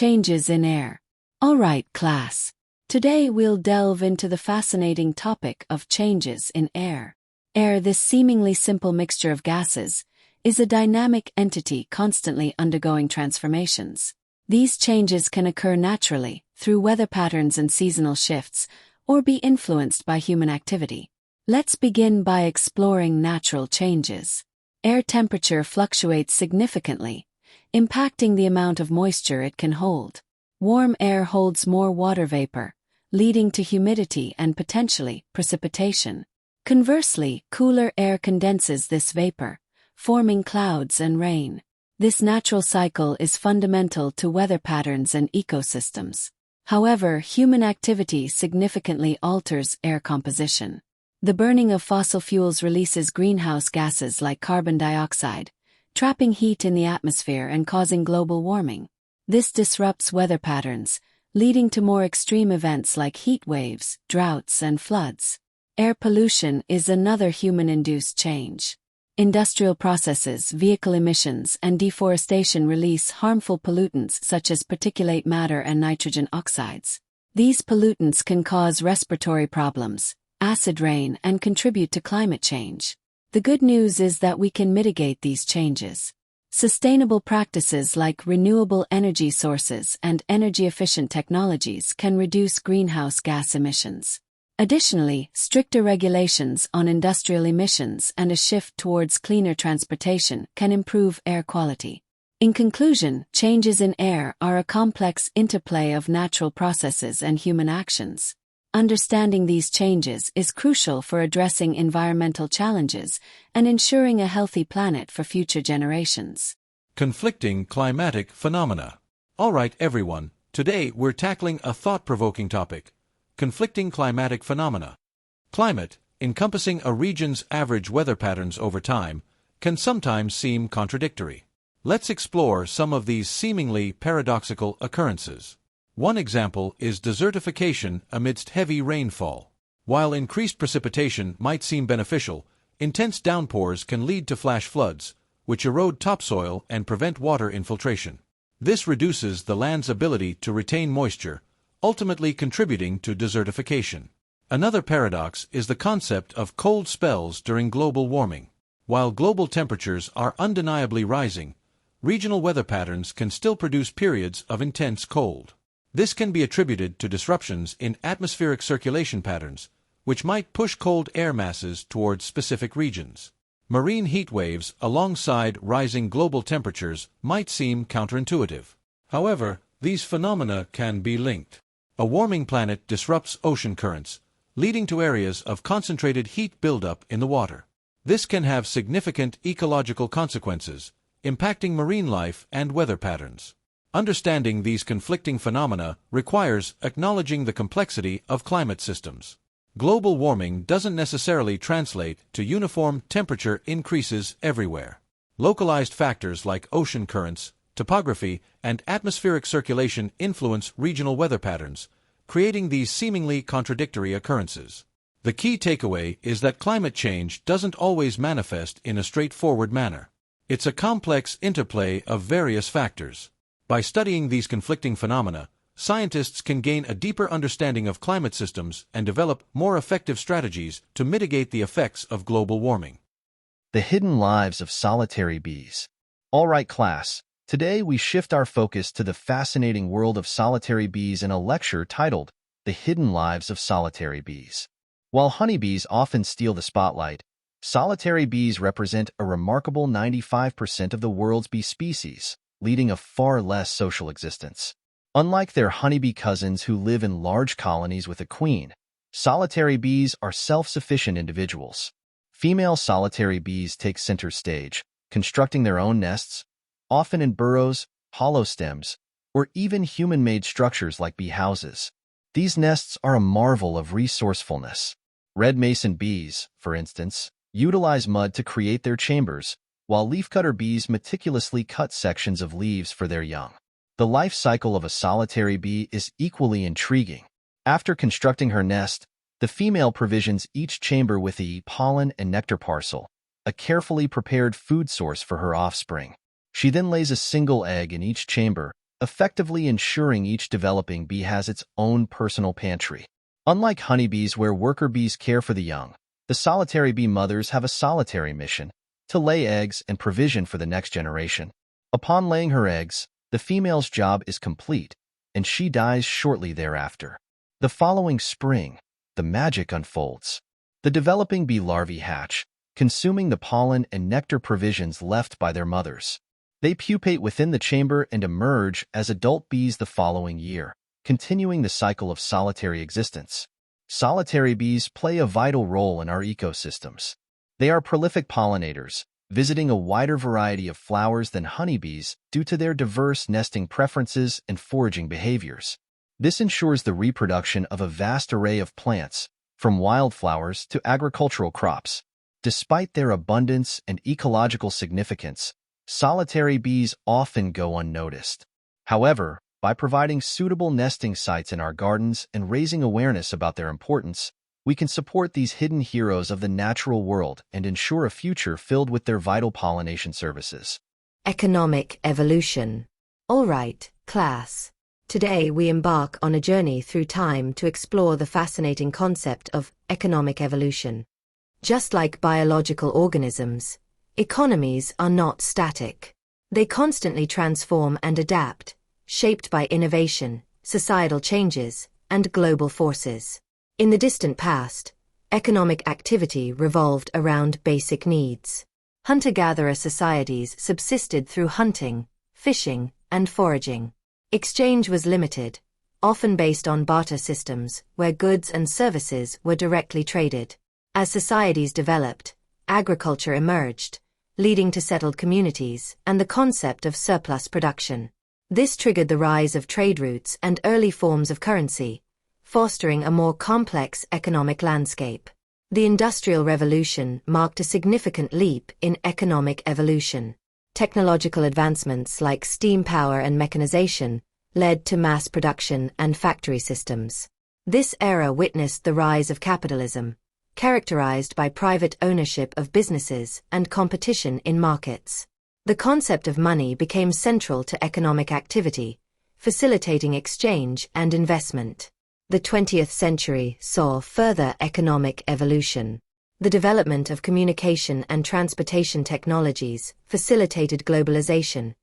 Changes in air. Alright, class. Today we'll delve into the fascinating topic of changes in air. Air, this seemingly simple mixture of gases, is a dynamic entity constantly undergoing transformations. These changes can occur naturally, through weather patterns and seasonal shifts, or be influenced by human activity. Let's begin by exploring natural changes. Air temperature fluctuates significantly, impacting the amount of moisture it can hold. Warm air holds more water vapor, leading to humidity and potentially precipitation. Conversely, cooler air condenses this vapor, forming clouds and rain. This natural cycle is fundamental to weather patterns and ecosystems. However, human activity significantly alters air composition. The burning of fossil fuels releases greenhouse gases like carbon dioxide, trapping heat in the atmosphere and causing global warming. This disrupts weather patterns, leading to more extreme events like heat waves, droughts, and floods. Air pollution is another human-induced change. Industrial processes, vehicle emissions, and deforestation release harmful pollutants such as particulate matter and nitrogen oxides. These pollutants can cause respiratory problems, acid rain, and contribute to climate change. The good news is that we can mitigate these changes. Sustainable practices like renewable energy sources and energy-efficient technologies can reduce greenhouse gas emissions. Additionally, stricter regulations on industrial emissions and a shift towards cleaner transportation can improve air quality. In conclusion, changes in air are a complex interplay of natural processes and human actions. Understanding these changes is crucial for addressing environmental challenges and ensuring a healthy planet for future generations. Conflicting climatic phenomena. Alright everyone, today we're tackling a thought-provoking topic: conflicting climatic phenomena. Climate, encompassing a region's average weather patterns over time, can sometimes seem contradictory. Let's explore some of these seemingly paradoxical occurrences. One example is desertification amidst heavy rainfall. While increased precipitation might seem beneficial, intense downpours can lead to flash floods, which erode topsoil and prevent water infiltration. This reduces the land's ability to retain moisture, ultimately contributing to desertification. Another paradox is the concept of cold spells during global warming. While global temperatures are undeniably rising, regional weather patterns can still produce periods of intense cold. This can be attributed to disruptions in atmospheric circulation patterns, which might push cold air masses towards specific regions. Marine heat waves alongside rising global temperatures might seem counterintuitive. However, these phenomena can be linked. A warming planet disrupts ocean currents, leading to areas of concentrated heat buildup in the water. This can have significant ecological consequences, impacting marine life and weather patterns. Understanding these conflicting phenomena requires acknowledging the complexity of climate systems. Global warming doesn't necessarily translate to uniform temperature increases everywhere. Localized factors like ocean currents, topography, and atmospheric circulation influence regional weather patterns, creating these seemingly contradictory occurrences. The key takeaway is that climate change doesn't always manifest in a straightforward manner. It's a complex interplay of various factors. By studying these conflicting phenomena, scientists can gain a deeper understanding of climate systems and develop more effective strategies to mitigate the effects of global warming. The hidden lives of solitary bees. All right, class. Today we shift our focus to the fascinating world of solitary bees in a lecture titled The Hidden Lives of Solitary Bees. While honeybees often steal the spotlight, solitary bees represent a remarkable 95% of the world's bee species, leading a far less social existence. Unlike their honeybee cousins who live in large colonies with a queen, solitary bees are self-sufficient individuals. Female solitary bees take center stage, constructing their own nests, often in burrows, hollow stems, or even human-made structures like bee houses. These nests are a marvel of resourcefulness. Red mason bees, for instance, utilize mud to create their chambers, while leafcutter bees meticulously cut sections of leaves for their young. The life cycle of a solitary bee is equally intriguing. After constructing her nest, the female provisions each chamber with a pollen and nectar parcel, a carefully prepared food source for her offspring. She then lays a single egg in each chamber, effectively ensuring each developing bee has its own personal pantry. Unlike honeybees where worker bees care for the young, the solitary bee mothers have a solitary mission to lay eggs and provision for the next generation. Upon laying her eggs, the female's job is complete, and she dies shortly thereafter. The following spring, the magic unfolds. The developing bee larvae hatch, consuming the pollen and nectar provisions left by their mothers. They pupate within the chamber and emerge as adult bees the following year, continuing the cycle of solitary existence. Solitary bees play a vital role in our ecosystems. They are prolific pollinators, visiting a wider variety of flowers than honeybees due to their diverse nesting preferences and foraging behaviors. This ensures the reproduction of a vast array of plants, from wildflowers to agricultural crops. Despite their abundance and ecological significance, solitary bees often go unnoticed. However, by providing suitable nesting sites in our gardens and raising awareness about their importance, we can support these hidden heroes of the natural world and ensure a future filled with their vital pollination services. Economic evolution. All right, class. Today we embark on a journey through time to explore the fascinating concept of economic evolution. Just like biological organisms, economies are not static. They constantly transform and adapt, shaped by innovation, societal changes, and global forces. In the distant past, economic activity revolved around basic needs. Hunter-gatherer societies subsisted through hunting, fishing, and foraging. Exchange was limited, often based on barter systems where goods and services were directly traded. As societies developed, agriculture emerged, leading to settled communities and the concept of surplus production. This triggered the rise of trade routes and early forms of currency, fostering a more complex economic landscape. The Industrial Revolution marked a significant leap in economic evolution. Technological advancements like steam power and mechanization led to mass production and factory systems. This era witnessed the rise of capitalism, characterized by private ownership of businesses and competition in markets. The concept of money became central to economic activity, facilitating exchange and investment. The 20th century saw further economic evolution. The development of communication and transportation technologies facilitated globalization,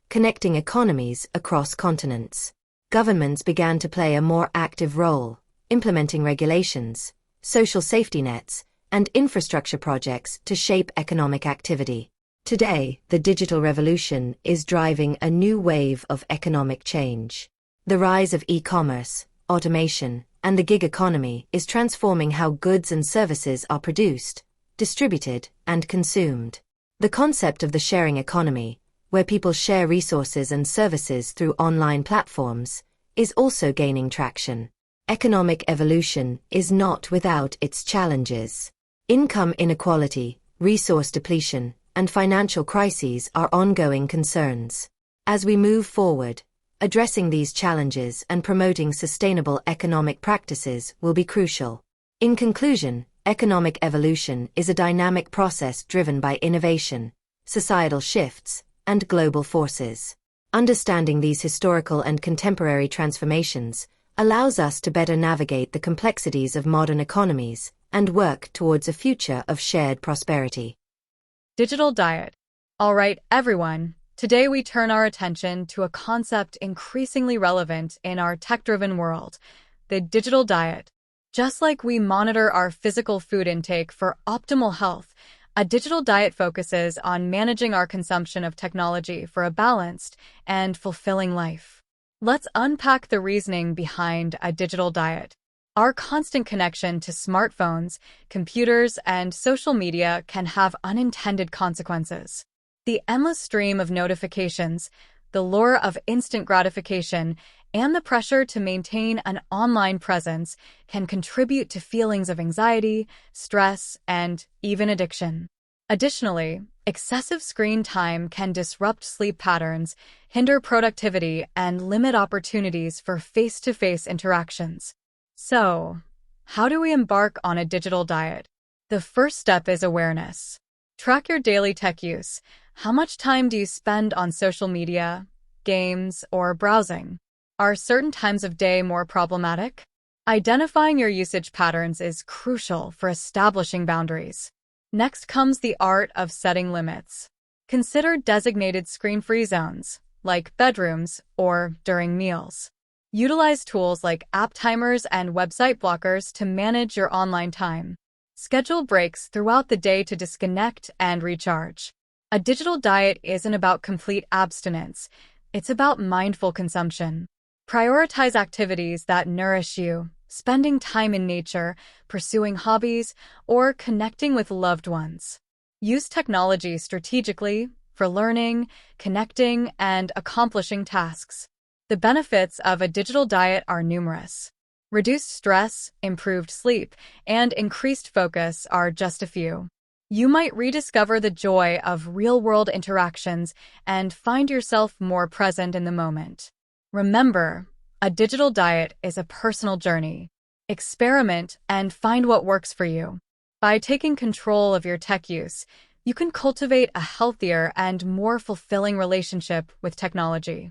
connecting economies across continents. Governments began to play a more active role, implementing regulations, social safety nets, and infrastructure projects to shape economic activity. Today, the digital revolution is driving a new wave of economic change. The rise of e-commerce, automation, and the gig economy is transforming how goods and services are produced, distributed, and consumed. The concept of the sharing economy, where people share resources and services through online platforms, is also gaining traction. Economic evolution is not without its challenges. Income inequality, resource depletion, and financial crises are ongoing concerns. As we move forward, addressing these challenges and promoting sustainable economic practices will be crucial. In conclusion, economic evolution is a dynamic process driven by innovation, societal shifts, and global forces. Understanding these historical and contemporary transformations allows us to better navigate the complexities of modern economies and work towards a future of shared prosperity. Digital diet. All right, everyone. Today we turn our attention to a concept increasingly relevant in our tech-driven world, the digital diet. Just like we monitor our physical food intake for optimal health, a digital diet focuses on managing our consumption of technology for a balanced and fulfilling life. Let's unpack the reasoning behind a digital diet. Our constant connection to smartphones, computers, and social media can have unintended consequences. The endless stream of notifications, the lure of instant gratification, and the pressure to maintain an online presence can contribute to feelings of anxiety, stress, and even addiction. Additionally, excessive screen time can disrupt sleep patterns, hinder productivity, and limit opportunities for face-to-face interactions. So, how do we embark on a digital diet? The first step is awareness. Track your daily tech use. How much time do you spend on social media, games, or browsing. Are certain times of day more problematic? Identifying your usage patterns is crucial for establishing boundaries. Next comes the art of setting limits. Consider designated screen-free zones, like bedrooms or during meals. Utilize tools like app timers and website blockers to manage your online time. Schedule breaks throughout the day to disconnect and recharge. A digital diet isn't about complete abstinence, it's about mindful consumption. Prioritize activities that nourish you, spending time in nature, pursuing hobbies, or connecting with loved ones. Use technology strategically for learning, connecting, and accomplishing tasks. The benefits of a digital diet are numerous. Reduced stress, improved sleep, and increased focus are just a few. You might rediscover the joy of real-world interactions and find yourself more present in the moment. Remember, a digital diet is a personal journey. Experiment and find what works for you. By taking control of your tech use, you can cultivate a healthier and more fulfilling relationship with technology.